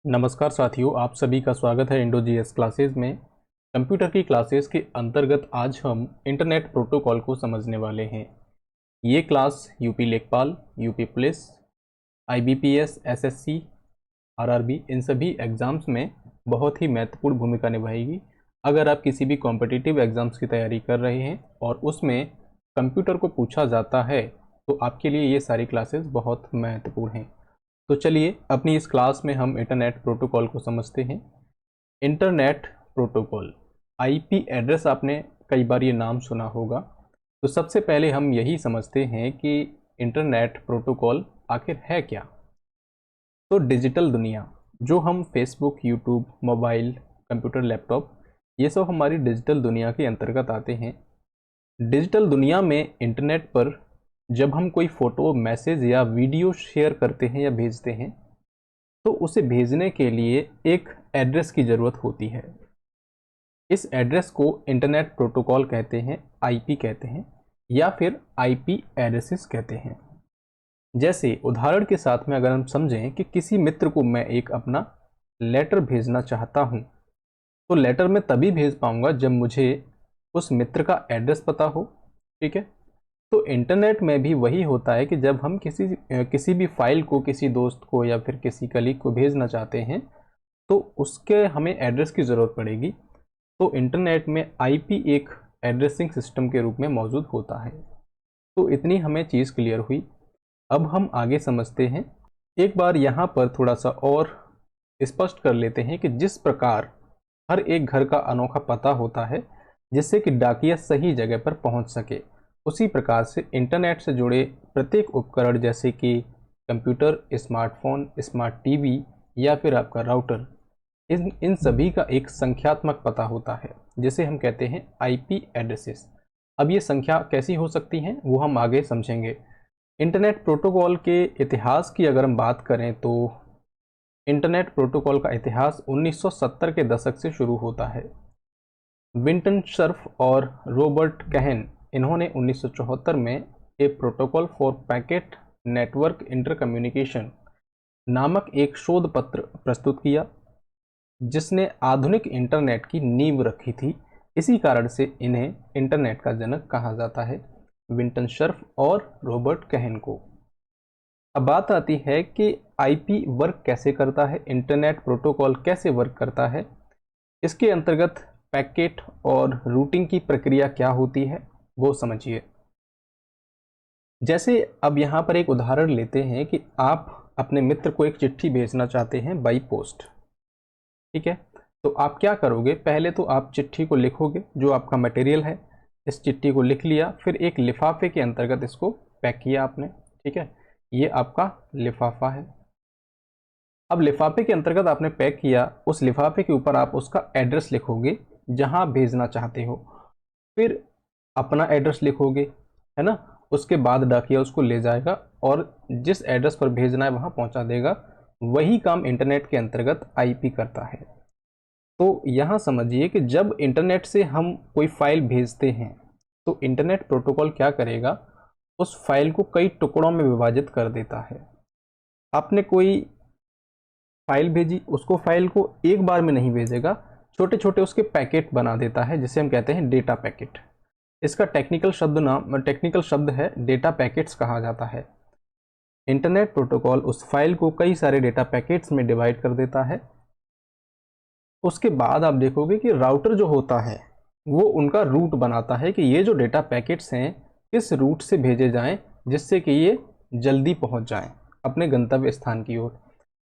नमस्कार साथियों, आप सभी का स्वागत है इंडो जीएस क्लासेस में। कंप्यूटर की क्लासेस के अंतर्गत आज हम इंटरनेट प्रोटोकॉल को समझने वाले हैं। ये class UP Lekhpal, UP police, IBPS, SSC, RRB इन सभी एग्ज़ाम्स में बहुत ही महत्वपूर्ण भूमिका निभाएगी। अगर आप किसी भी कॉम्पिटिटिव एग्ज़ाम्स की तैयारी कर रहे हैं और उसमें कंप्यूटर को पूछा जाता है तो आपके लिए ये सारी क्लासेस बहुत महत्वपूर्ण हैं। तो चलिए अपनी इस क्लास में हम इंटरनेट प्रोटोकॉल को समझते हैं। इंटरनेट प्रोटोकॉल, आईपी एड्रेस, आपने कई बार ये नाम सुना होगा। तो सबसे पहले हम यही समझते हैं कि इंटरनेट प्रोटोकॉल आखिर है क्या। तो डिजिटल दुनिया, जो हम Facebook, YouTube, mobile, computer, laptop, ये सब हमारी डिजिटल दुनिया के अंतर्गत आते हैं। डिजिटल दुनिया में इंटरनेट पर जब हम कोई फ़ोटो, मैसेज या वीडियो शेयर करते हैं या भेजते हैं तो उसे भेजने के लिए एक एड्रेस की ज़रूरत होती है। इस एड्रेस को इंटरनेट प्रोटोकॉल कहते हैं, आईपी कहते हैं या फिर आईपी एड्रेसेस कहते हैं। जैसे उदाहरण के साथ में अगर हम समझें कि किसी मित्र को मैं एक अपना लेटर भेजना चाहता हूँ, तो लेटर मैं तभी भेज पाऊँगा जब मुझे उस मित्र का एड्रेस पता हो। ठीक है। तो इंटरनेट में भी वही होता है कि जब हम किसी भी फाइल को किसी दोस्त को या फिर किसी कलीग को भेजना चाहते हैं तो उसके हमें एड्रेस की ज़रूरत पड़ेगी। तो इंटरनेट में आईपी एक एड्रेसिंग सिस्टम के रूप में मौजूद होता है। तो इतनी हमें चीज़ क्लियर हुई। अब हम आगे समझते हैं। एक बार यहाँ पर थोड़ा सा और स्पष्ट कर लेते हैं कि जिस प्रकार हर एक घर का अनोखा पता होता है जिससे कि डाकिया सही जगह पर पहुँच सके, उसी प्रकार से इंटरनेट से जुड़े प्रत्येक उपकरण जैसे कि कंप्यूटर, स्मार्टफोन, स्मार्ट टीवी या फिर आपका राउटर, इन सभी का एक संख्यात्मक पता होता है जिसे हम कहते हैं आईपी एड्रेसेस। अब ये संख्या कैसी हो सकती हैं वो हम आगे समझेंगे। इंटरनेट प्रोटोकॉल के इतिहास की अगर हम बात करें तो इंटरनेट प्रोटोकॉल का इतिहास 1970 के दशक से शुरू होता है। विंटन सर्फ और रॉबर्ट कहन, इन्होंने 1974 में a protocol for packet network intercommunication नामक एक शोध पत्र प्रस्तुत किया जिसने आधुनिक इंटरनेट की नींव रखी थी। इसी कारण से इन्हें इंटरनेट का जनक कहा जाता है, विंटन सर्फ और रॉबर्ट कहन को। अब बात आती है कि आईपी वर्क कैसे करता है, इंटरनेट प्रोटोकॉल कैसे वर्क करता है। इसके अंतर्गत पैकेट और रूटिंग की प्रक्रिया क्या होती है वो समझिए। जैसे अब यहाँ पर एक उदाहरण लेते हैं कि आप अपने मित्र को एक चिट्ठी भेजना चाहते हैं बाई पोस्ट। ठीक है। तो आप क्या करोगे, पहले तो आप चिट्ठी को लिखोगे, जो आपका मटेरियल है इस चिट्ठी को लिख लिया, फिर एक लिफाफे के अंतर्गत इसको पैक किया आपने। ठीक है, ये आपका लिफाफा है। अब लिफाफे के अंतर्गत आपने पैक किया, उस लिफाफे के ऊपर आप उसका एड्रेस लिखोगे जहां भेजना चाहते हो, फिर अपना एड्रेस लिखोगे, है ना। उसके बाद डाकिया उसको ले जाएगा और जिस एड्रेस पर भेजना है वहां पहुंचा देगा। वही काम इंटरनेट के अंतर्गत आईपी करता है। तो यहां समझिए कि जब इंटरनेट से हम कोई फाइल भेजते हैं तो इंटरनेट प्रोटोकॉल क्या करेगा, उस फाइल को कई टुकड़ों में विभाजित कर देता है। आपने कोई फाइल भेजी, उसको फाइल को एक बार में नहीं भेजेगा, छोटे छोटे उसके पैकेट बना देता है जिसे हम कहते हैं डेटा पैकेट। इसका टेक्निकल शब्द है डेटा पैकेट्स कहा जाता है। इंटरनेट प्रोटोकॉल उस फाइल को कई सारे डेटा पैकेट्स में डिवाइड कर देता है। उसके बाद आप देखोगे कि राउटर जो होता है वो उनका रूट बनाता है कि ये जो डेटा पैकेट्स हैं किस रूट से भेजे जाएं जिससे कि ये जल्दी पहुंच जाएं अपने गंतव्य स्थान की ओर।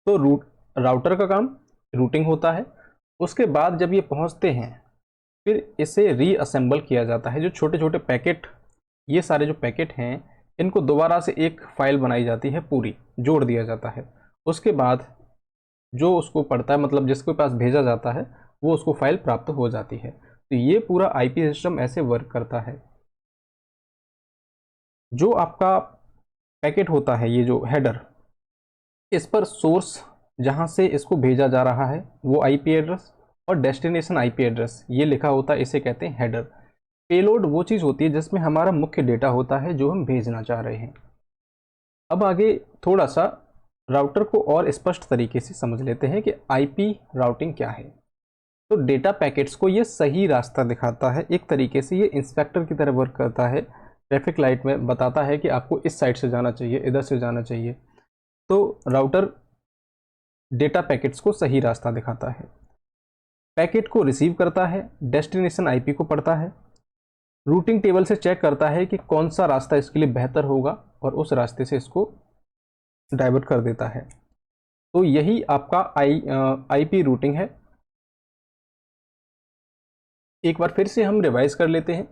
तो राउटर का काम रूटिंग होता है। उसके बाद जब ये पहुंचते हैं फिर इसे रीअसेंबल किया जाता है। जो छोटे छोटे पैकेट, ये सारे जो पैकेट हैं इनको दोबारा से एक फाइल बनाई जाती है, पूरी जोड़ दिया जाता है। उसके बाद जो उसको पढ़ता है, मतलब जिसके पास भेजा जाता है, वो उसको फाइल प्राप्त हो जाती है। तो ये पूरा आईपी सिस्टम ऐसे वर्क करता है। जो आपका पैकेट होता है, ये जो हेडर, इस पर सोर्स जहाँ से इसको भेजा जा रहा है वो आईपी एड्रेस और डेस्टिनेशन आईपी एड्रेस ये लिखा होता है, इसे कहते हैं हेडर। पेलोड वो चीज़ होती है जिसमें हमारा मुख्य डेटा होता है जो हम भेजना चाह रहे हैं। अब आगे थोड़ा सा राउटर को और स्पष्ट तरीके से समझ लेते हैं कि आईपी राउटिंग क्या है। तो डेटा पैकेट्स को ये सही रास्ता दिखाता है, एक तरीके से ये इंस्पेक्टर की तरह वर्क करता है। ट्रैफिक लाइट में बताता है कि आपको इस साइड से जाना चाहिए, इधर से जाना चाहिए। तो राउटर डेटा पैकेट्स को सही रास्ता दिखाता है, पैकेट को रिसीव करता है, डेस्टिनेशन आईपी को पढ़ता है, रूटिंग टेबल से चेक करता है कि कौन सा रास्ता इसके लिए बेहतर होगा और उस रास्ते से इसको डाइवर्ट कर देता है। तो यही आपका आईपी रूटिंग है। एक बार फिर से हम रिवाइज कर लेते हैं।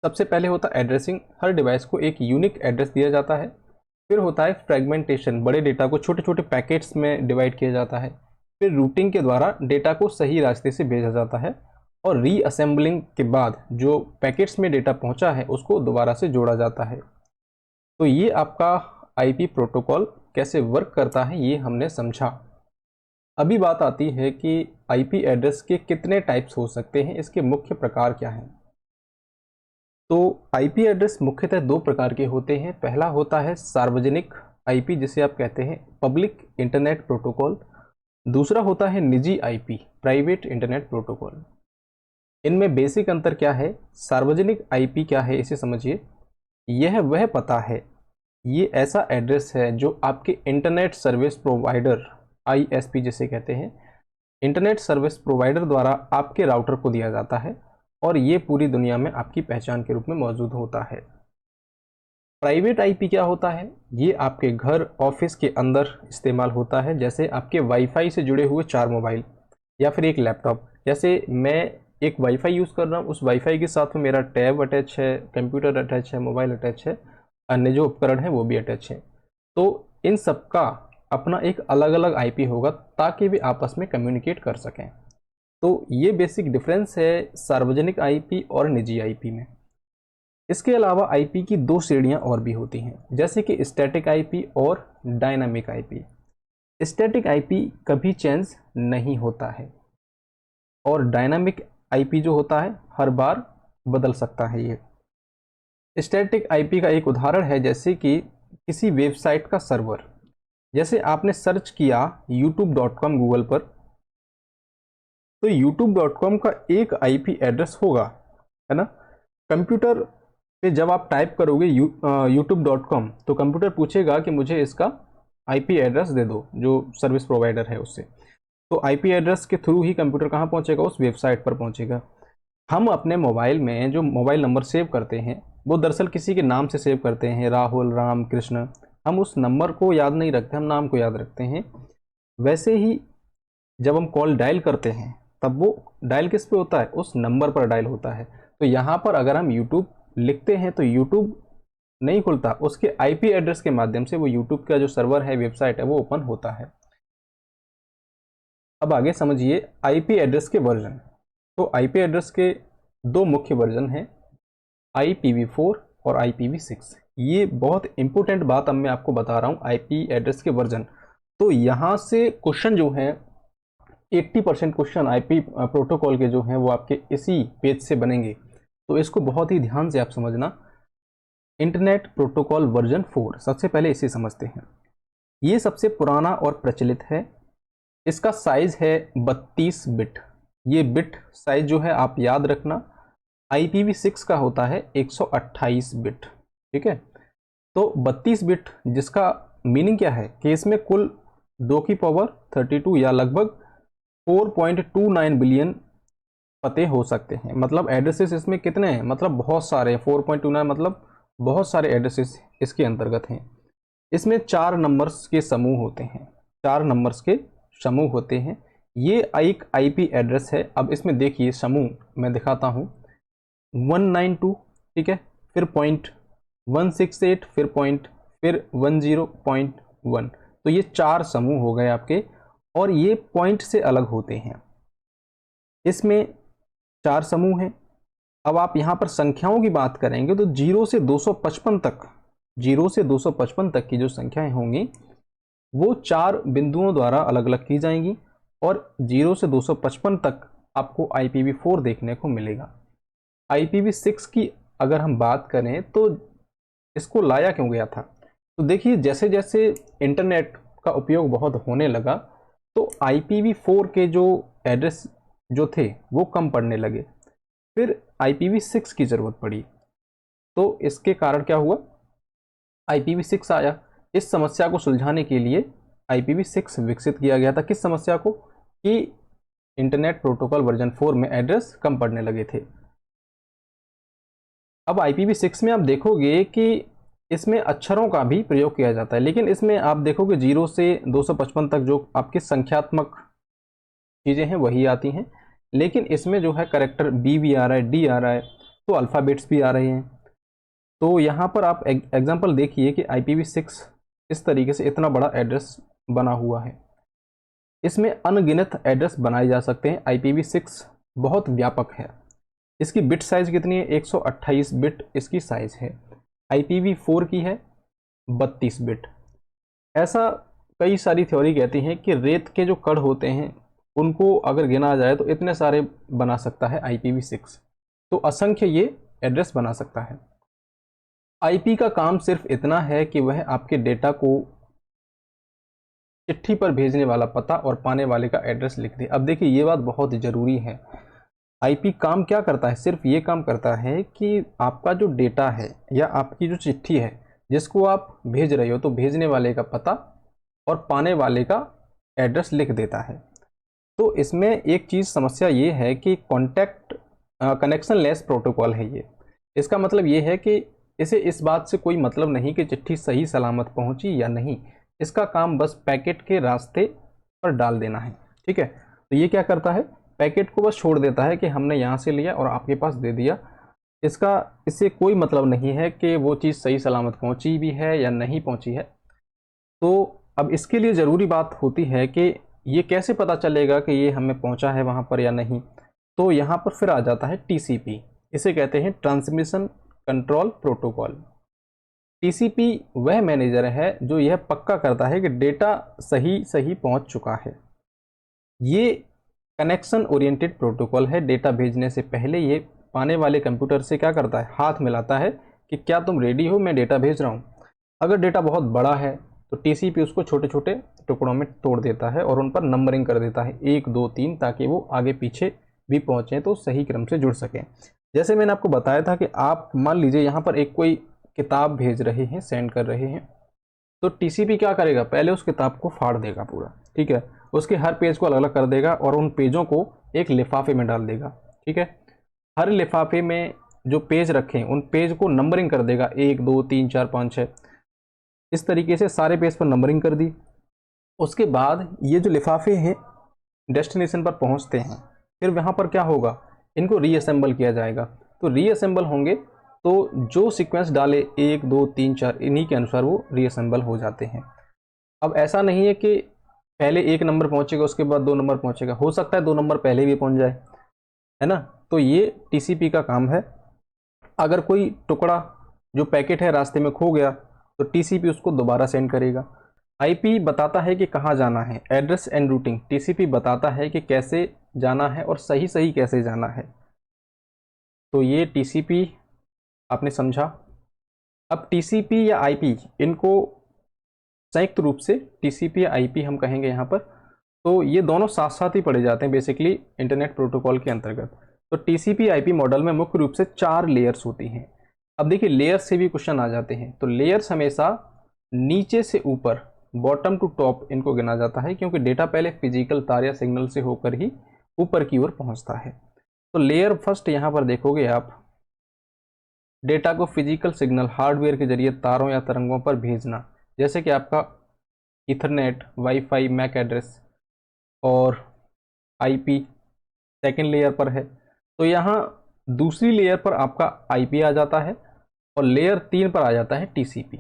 सबसे पहले होता है एड्रेसिंग, हर डिवाइस को एक यूनिक एड्रेस दिया जाता है। फिर होता है फ्रेगमेंटेशन, बड़े डेटा को छोटे छोटे पैकेट्स में डिवाइड किया जाता है। फिर रूटिंग के द्वारा डेटा को सही रास्ते से भेजा जाता है और रीअसेंबलिंग के बाद जो पैकेट्स में डेटा पहुंचा है उसको दोबारा से जोड़ा जाता है। तो ये आपका आईपी प्रोटोकॉल कैसे वर्क करता है ये हमने समझा। अभी बात आती है कि आईपी एड्रेस के कितने टाइप्स हो सकते हैं, इसके मुख्य प्रकार क्या हैं। तो आईपी एड्रेस मुख्यतः दो प्रकार के होते हैं। पहला होता है सार्वजनिक आईपी, जिसे आप कहते हैं पब्लिक इंटरनेट प्रोटोकॉल। दूसरा होता है निजी आईपी, प्राइवेट इंटरनेट प्रोटोकॉल। इनमें बेसिक अंतर क्या है? सार्वजनिक आईपी क्या है इसे समझिए। यह वह पता है, ये ऐसा एड्रेस है जो आपके इंटरनेट सर्विस प्रोवाइडर, आईएसपी जिसे कहते हैं, इंटरनेट सर्विस प्रोवाइडर द्वारा आपके राउटर को दिया जाता है और ये पूरी दुनिया में आपकी पहचान के रूप में मौजूद होता है। प्राइवेट आईपी क्या होता है? ये आपके घर, ऑफिस के अंदर इस्तेमाल होता है, जैसे आपके वाईफाई से जुड़े हुए 4 मोबाइल या फिर एक लैपटॉप। जैसे मैं एक वाईफाई यूज़ कर रहा हूँ, उस वाईफाई के साथ में मेरा टैब अटैच है, कंप्यूटर अटैच है, मोबाइल अटैच है, अन्य जो उपकरण है वो भी अटैच है। तो इन सब का अपना एक अलग अलग आईपी होगा ताकि वे आपस में कम्युनिकेट कर सकें। तो ये बेसिक डिफरेंस है सार्वजनिक आईपी और निजी आईपी में। इसके अलावा आईपी की 2 श्रेणियां और भी होती हैं, जैसे कि स्टैटिक आईपी और डायनामिक आईपी। स्टैटिक आईपी कभी चेंज नहीं होता है और डायनामिक आईपी जो होता है हर बार बदल सकता है। ये स्टैटिक आईपी का एक उदाहरण है जैसे कि किसी वेबसाइट का सर्वर। जैसे आपने सर्च किया youtube.com गूगल पर, तो youtube.com का एक आईपी एड्रेस होगा, है ना। कंप्यूटर पे जब आप टाइप करोगे youtube.com तो कंप्यूटर पूछेगा कि मुझे इसका आईपी एड्रेस दे दो, जो सर्विस प्रोवाइडर है उससे। तो आईपी एड्रेस के थ्रू ही कंप्यूटर कहाँ पहुँचेगा? उस वेबसाइट पर पहुँचेगा। हम अपने मोबाइल में जो मोबाइल नंबर सेव करते हैं वो दरअसल किसी के नाम से सेव करते हैं, राहुल, राम, कृष्ण। हम उस नंबर को याद नहीं रखते, हम नाम को याद रखते हैं। वैसे ही जब हम कॉल डायल करते हैं तब वो डायल किस पे होता है? उस नंबर पर डायल होता है। तो यहाँ पर अगर हम यूट्यूब लिखते हैं तो यूट्यूब नहीं खुलता, उसके आईपी एड्रेस के माध्यम से वो यूट्यूब का जो सर्वर है, वेबसाइट है, वो ओपन होता है। अब आगे समझिए आईपी एड्रेस के वर्जन। तो आईपी एड्रेस के 2 मुख्य वर्जन हैं, IPv4 और IPv6। ये बहुत इंपॉर्टेंट बात अब मैं आपको बता रहा हूँ, आईपी एड्रेस के वर्जन। तो यहाँ से क्वेश्चन जो है 80% क्वेश्चन आईपी प्रोटोकॉल के जो हैं वो आपके इसी पेज से बनेंगे। तो इसको बहुत ही ध्यान से आप समझना। इंटरनेट प्रोटोकॉल वर्जन 4, सबसे पहले इसे समझते हैं। ये सबसे पुराना और प्रचलित है। इसका साइज है 32 बिट। ये बिट साइज जो है आप याद रखना। IPv6 का होता है 128 बिट, ठीक है। तो 32 बिट जिसका मीनिंग क्या है कि इसमें कुल 2 की पावर 32 या लगभग 4.29 बिलियन पते हो सकते हैं। मतलब एड्रेसेस इसमें कितने हैं? मतलब बहुत सारे हैं। 4.29 मतलब बहुत सारे एड्रेसेस इसके अंतर्गत हैं। इसमें 4 नंबर्स के समूह होते हैं, 4 नंबर्स के समूह होते हैं। ये एक आईपी एड्रेस है। अब इसमें देखिए समूह मैं दिखाता हूँ। 192, ठीक है, फिर 0.168, फिर पॉइंट, फिर 10.1। तो ये 4 समूह हो गए आपके और ये पॉइंट से अलग होते हैं। इसमें 4 समूह हैं। अब आप यहाँ पर संख्याओं की बात करेंगे तो 0 से 255 तक, 0 से 255 तक की जो संख्याएं होंगी वो 4 बिंदुओं द्वारा अलग अलग की जाएंगी और 0 से 255 तक आपको IPv4 देखने को मिलेगा। IPv6 की अगर हम बात करें तो इसको लाया क्यों गया था? तो देखिए जैसे जैसे इंटरनेट का उपयोग बहुत होने लगा तो IPv4 के जो एड्रेस जो थे वो कम पड़ने लगे। फिर IPv6 की ज़रूरत पड़ी, तो इसके कारण क्या हुआ, IPv6 आया। इस समस्या को सुलझाने के लिए IPv6 विकसित किया गया था। किस समस्या को, कि इंटरनेट प्रोटोकॉल वर्जन 4 में एड्रेस कम पड़ने लगे थे। अब IPv6 में आप देखोगे कि इसमें अक्षरों का भी प्रयोग किया जाता है, लेकिन इसमें आप देखोगे 0 से 255 तक जो आपकी संख्यात्मक चीज़ें हैं वही आती हैं, लेकिन इसमें जो है करेक्टर B भी आ रहा है, D आ रहा है, तो अल्फ़ाबेट्स भी आ रहे हैं। तो यहाँ पर आप एग्जांपल देखिए कि IPv6 इस तरीके से इतना बड़ा एड्रेस बना हुआ है। इसमें अनगिनत एड्रेस बनाए जा सकते हैं। IPv6 बहुत व्यापक है। इसकी बिट साइज़ कितनी है, 128 बिट इसकी साइज़ है। IPv4 की है 32 बिट। ऐसा कई सारी थ्योरी कहती हैं कि रेत के जो कण होते हैं उनको अगर गिना जाए तो इतने सारे बना सकता है IPv6, तो असंख्य ये एड्रेस बना सकता है। IP का काम सिर्फ इतना है कि वह आपके डेटा को चिट्ठी पर भेजने वाला पता और पाने वाले का एड्रेस लिख दे। अब देखिए ये बात बहुत ज़रूरी है। IP काम क्या करता है, सिर्फ ये काम करता है कि आपका जो डेटा है या आपकी जो चिट्ठी है जिसको आप भेज रहे हो, तो भेजने वाले का पता और पाने वाले का एड्रेस लिख देता है। तो इसमें एक चीज़ समस्या ये है कि कॉन्टैक्ट कनेक्शन लेस प्रोटोकॉल है ये। इसका मतलब ये है कि इसे इस बात से कोई मतलब नहीं कि चिट्ठी सही सलामत पहुंची या नहीं, इसका काम बस पैकेट के रास्ते पर डाल देना है। ठीक है, तो ये क्या करता है, पैकेट को बस छोड़ देता है कि हमने यहाँ से लिया और आपके पास दे दिया। इससे कोई मतलब नहीं है कि वो चीज़ सही सलामत पहुंची भी है या नहीं पहुंची है। तो अब इसके लिए ज़रूरी बात होती है कि ये कैसे पता चलेगा कि ये हमें पहुंचा है वहाँ पर या नहीं। तो यहाँ पर फिर आ जाता है TCP, इसे कहते हैं ट्रांसमिशन कंट्रोल प्रोटोकॉल। TCP वह मैनेजर है जो यह पक्का करता है कि डेटा सही पहुंच चुका है। ये कनेक्शन ओरिएंटेड प्रोटोकॉल है। डेटा भेजने से पहले ये पाने वाले कंप्यूटर से क्या करता है, हाथ मिलाता है कि क्या तुम रेडी हो, मैं डेटा भेज रहा हूँ। अगर डेटा बहुत बड़ा है तो TCP उसको छोटे छोटे टुकड़ों में तोड़ देता है और उन पर नंबरिंग कर देता है 1 2 3, ताकि वो आगे पीछे भी पहुँचें तो सही क्रम से जुड़ सकें। जैसे मैंने आपको बताया था कि आप मान लीजिए यहाँ पर एक कोई किताब भेज रहे हैं, सेंड कर रहे हैं, तो TCP क्या करेगा, पहले उस किताब को फाड़ देगा पूरा। ठीक है, उसके हर पेज को अलग अलग कर देगा और उन पेजों को एक लिफाफे में डाल देगा। ठीक है, हर लिफाफे में जो पेज रखें उन पेज को नंबरिंग कर देगा 1 2 3 4 5 6, इस तरीके से सारे पेज पर नंबरिंग कर दी। उसके बाद ये जो लिफाफे हैं डेस्टिनेशन पर पहुंचते हैं, फिर वहाँ पर क्या होगा, इनको रीअसेंबल किया जाएगा। तो रीअसेंबल होंगे तो जो सीक्वेंस डाले 1 2 3 4, इन्हीं के अनुसार वो रीअसेंबल हो जाते हैं। अब ऐसा नहीं है कि पहले 1 नंबर पहुंचेगा उसके बाद 2 नंबर पहुंचेगा, हो सकता है 2 नंबर पहले भी पहुंच जाए, है ना। तो ये TCP का काम है। अगर कोई टुकड़ा जो पैकेट है रास्ते में खो गया तो TCP उसको दोबारा सेंड करेगा। IP बताता है कि कहाँ जाना है, एड्रेस एंड रूटिंग TCP बताता है कि कैसे जाना है और सही कैसे जाना है। तो ये TCP आपने समझा। अब TCP या IP, इनको संयुक्त रूप से TCP या IP हम कहेंगे यहाँ पर, तो ये दोनों साथ साथ ही पढ़े जाते हैं बेसिकली इंटरनेट प्रोटोकॉल के अंतर्गत। तो TCP IP मॉडल में मुख्य रूप से 4 लेयर्स होती हैं। अब देखिए लेयर्स से भी क्वेश्चन आ जाते हैं, तो लेयर्स हमेशा नीचे से ऊपर, बॉटम टू टॉप इनको गिना जाता है, क्योंकि डेटा पहले फिजिकल तार या सिग्नल से होकर ही ऊपर की ओर पहुंचता है। तो लेयर फर्स्ट यहाँ पर देखोगे आप, डेटा को फिजिकल सिग्नल हार्डवेयर के जरिए तारों या तरंगों पर भेजना, जैसे कि आपका ईथरनेट, वाईफाई, मैक एड्रेस और IP सेकेंड लेयर पर है। तो यहाँ दूसरी लेयर पर आपका IP आ जाता है और लेयर 3 पर आ जाता है TCP।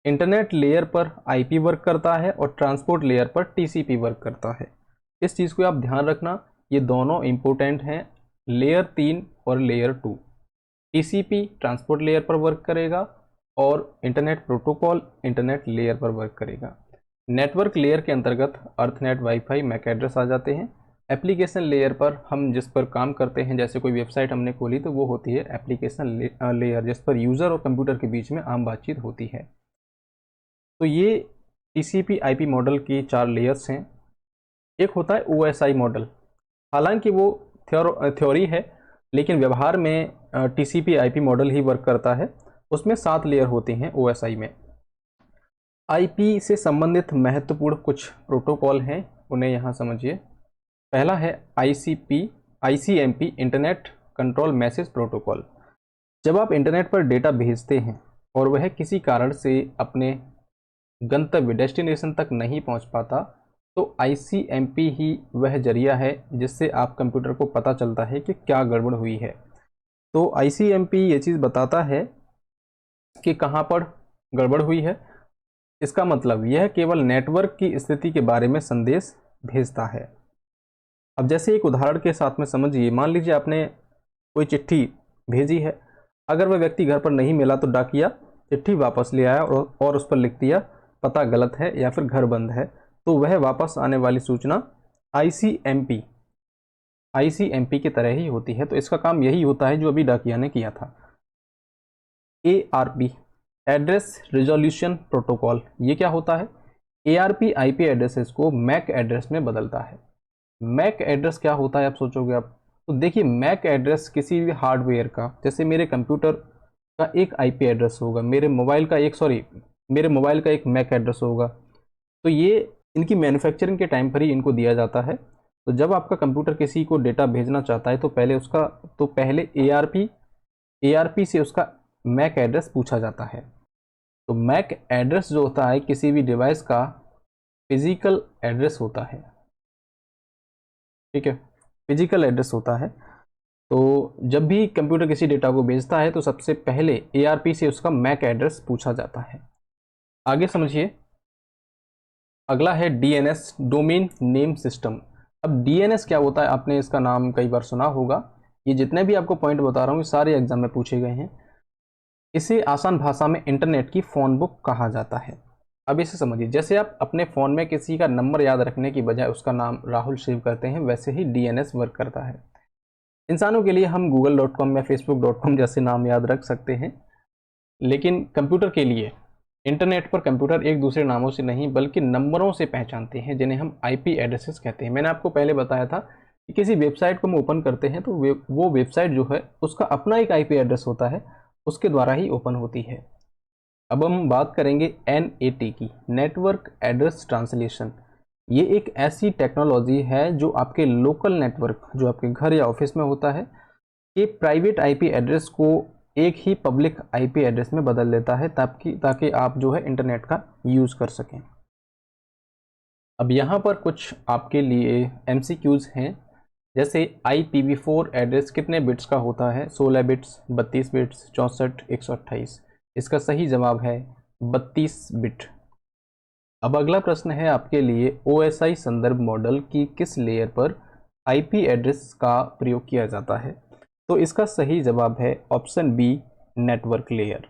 इंटरनेट लेयर पर IP वर्क करता है और ट्रांसपोर्ट लेयर पर TCP वर्क करता है। इस चीज़ को आप ध्यान रखना, ये दोनों इंपॉर्टेंट हैं, लेयर 3 और लेयर 2। TCP ट्रांसपोर्ट लेयर पर वर्क करेगा और इंटरनेट प्रोटोकॉल इंटरनेट लेयर पर वर्क करेगा। नेटवर्क लेयर के अंतर्गत अर्थनेट, वाईफाई, मैक एड्रेस आ जाते हैं। एप्लीकेशन लेयर पर हम जिस पर काम करते हैं, जैसे कोई वेबसाइट हमने खोली तो वो होती है एप्लीकेशन लेयर, जिस पर यूज़र और कंप्यूटर के बीच में आम बातचीत होती है। तो ये टीसीपी आईपी मॉडल की 4 लेयर्स हैं। एक होता है ओएसआई मॉडल, हालांकि वो थ्योरी है, लेकिन व्यवहार में टीसीपी आईपी मॉडल ही वर्क करता है। उसमें 7 लेयर होती हैं ओएसआई में। आईपी से संबंधित महत्वपूर्ण कुछ प्रोटोकॉल हैं, उन्हें यहाँ समझिए। पहला है ICMP, internet control message protocol. जब आप इंटरनेट पर डेटा भेजते हैं और वह किसी कारण से अपने गंतव्य डेस्टिनेशन तक नहीं पहुंच पाता, तो आईसीएमपी ही वह जरिया है जिससे आप कंप्यूटर को पता चलता है कि क्या गड़बड़ हुई है। तो आईसीएमपी ये चीज़ बताता है कि कहाँ पर गड़बड़ हुई है। इसका मतलब यह केवल नेटवर्क की स्थिति के बारे में संदेश भेजता है। अब जैसे एक उदाहरण के साथ में समझिए, मान लीजिए आपने कोई चिट्ठी भेजी है, अगर वह व्यक्ति घर पर नहीं मिला तो डाकिया चिट्ठी वापस ले आया और उस पर लिख दिया पता गलत है या फिर घर बंद है, तो वह वापस आने वाली सूचना आईसीएमपी की तरह ही होती है। तो इसका काम यही होता है जो अभी डाकिया ने किया था। एआरपी, एड्रेस रिजोल्यूशन प्रोटोकॉल, ये क्या होता है? एआरपी आईपी एड्रेसेस को मैक एड्रेस में बदलता है। मैक एड्रेस क्या होता है आप सोचोगे आप, तो देखिए मैक एड्रेस किसी भी हार्डवेयर का, जैसे मेरे कंप्यूटर का एक आईपी एड्रेस होगा, मेरे मोबाइल का एक मैक एड्रेस होगा। तो ये इनकी मैन्युफैक्चरिंग के टाइम पर ही इनको दिया जाता है। तो जब आपका कंप्यूटर किसी को डेटा भेजना चाहता है तो पहले एआरपी से उसका मैक एड्रेस पूछा जाता है। तो मैक एड्रेस जो होता है किसी भी डिवाइस का फिजिकल एड्रेस होता है, ठीक है, फिजिकल एड्रेस होता है। तो जब भी कंप्यूटर किसी डेटा को भेजता है तो सबसे पहले एआरपी से उसका मैक एड्रेस पूछा जाता है। आगे समझिए, अगला है डीएनएस, डोमेन नेम सिस्टम। अब डीएनएस क्या होता है, आपने इसका नाम कई बार सुना होगा। ये जितने भी आपको पॉइंट बता रहा हूँ ये सारे एग्जाम में पूछे गए हैं। इसे आसान भाषा में इंटरनेट की फ़ोन बुक कहा जाता है। अब इसे समझिए, जैसे आप अपने फ़ोन में किसी का नंबर याद रखने की बजाय उसका नाम राहुल सेव करते हैं, वैसे ही डीएनएस वर्क करता है। इंसानों के लिए हम google.com या facebook.com जैसे नाम याद रख सकते हैं, लेकिन कंप्यूटर के लिए इंटरनेट पर कंप्यूटर एक दूसरे नामों से नहीं बल्कि नंबरों से पहचानते हैं, जिन्हें हम आईपी एड्रेसेस कहते हैं। मैंने आपको पहले बताया था कि किसी वेबसाइट को हम ओपन करते हैं तो वो वेबसाइट जो है उसका अपना एक आईपी एड्रेस होता है, उसके द्वारा ही ओपन होती है। अब हम बात करेंगे एनएटी की, नेटवर्क एड्रेस ट्रांसलेशन। ये एक ऐसी टेक्नोलॉजी है जो आपके लोकल नेटवर्क, जो आपके घर या ऑफिस में होता है, ये प्राइवेट आईपी एड्रेस को एक ही पब्लिक आईपी एड्रेस में बदल देता है ताकि आप जो है इंटरनेट का यूज़ कर सकें। अब यहाँ पर कुछ आपके लिए एमसीक्यूज़ हैं, जैसे IPv4 एड्रेस कितने बिट्स का होता है? 16 बिट्स, 32 बिट्स, 64, 128। इसका सही जवाब है 32 बिट। अब अगला प्रश्न है आपके लिए, OSI संदर्भ मॉडल की किस लेयर पर आईपी एड्रेस का प्रयोग किया जाता है? तो इसका सही जवाब है ऑप्शन बी, नेटवर्क लेयर।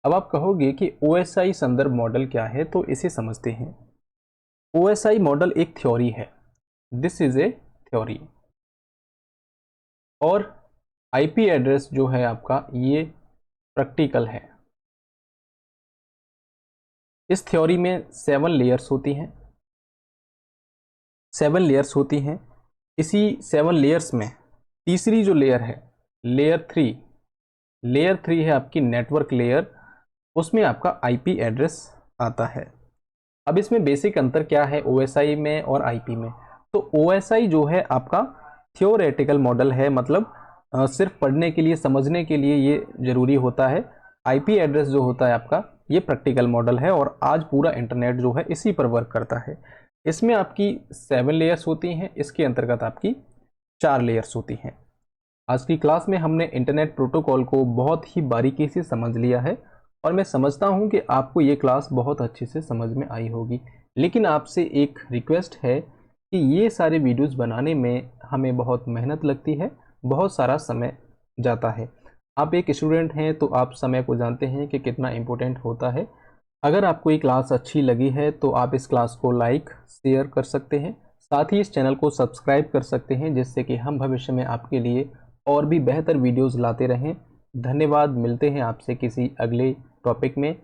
अब आप कहोगे कि OSI संदर्भ मॉडल क्या है, तो इसे समझते हैं। OSI मॉडल एक थ्योरी है, दिस इज ए थ्योरी, और आईपी एड्रेस जो है आपका ये प्रैक्टिकल है। इस थ्योरी में 7 लेयर्स होती हैं, 7 लेयर्स होती हैं। इसी 7 लेयर्स में तीसरी जो लेयर है, लेयर 3 है आपकी नेटवर्क लेयर, उसमें आपका आईपी एड्रेस आता है। अब इसमें बेसिक अंतर क्या है OSI में और आईपी में? तो OSI जो है आपका थियोरेटिकल मॉडल है, मतलब सिर्फ पढ़ने के लिए, समझने के लिए ये ज़रूरी होता है। आईपी एड्रेस जो होता है आपका ये प्रैक्टिकल मॉडल है, और आज पूरा इंटरनेट जो है इसी पर वर्क करता है। इसमें आपकी 7 लेयर्स होती हैं, इसके अंतर्गत आपकी 4 लेयर्स होती हैं। आज की क्लास में हमने इंटरनेट प्रोटोकॉल को बहुत ही बारीकी से समझ लिया है, और मैं समझता हूं कि आपको ये क्लास बहुत अच्छे से समझ में आई होगी। लेकिन आपसे एक रिक्वेस्ट है कि ये सारे वीडियोस बनाने में हमें बहुत मेहनत लगती है, बहुत सारा समय जाता है। आप एक स्टूडेंट हैं तो आप समय को जानते हैं कि कितना इम्पोर्टेंट होता है। अगर आपको ये क्लास अच्छी लगी है तो आप इस क्लास को लाइक, शेयर कर सकते हैं, साथ ही इस चैनल को सब्सक्राइब कर सकते हैं, जिससे कि हम भविष्य में आपके लिए और भी बेहतर वीडियोस लाते रहें। धन्यवाद, मिलते हैं आपसे किसी अगले टॉपिक में।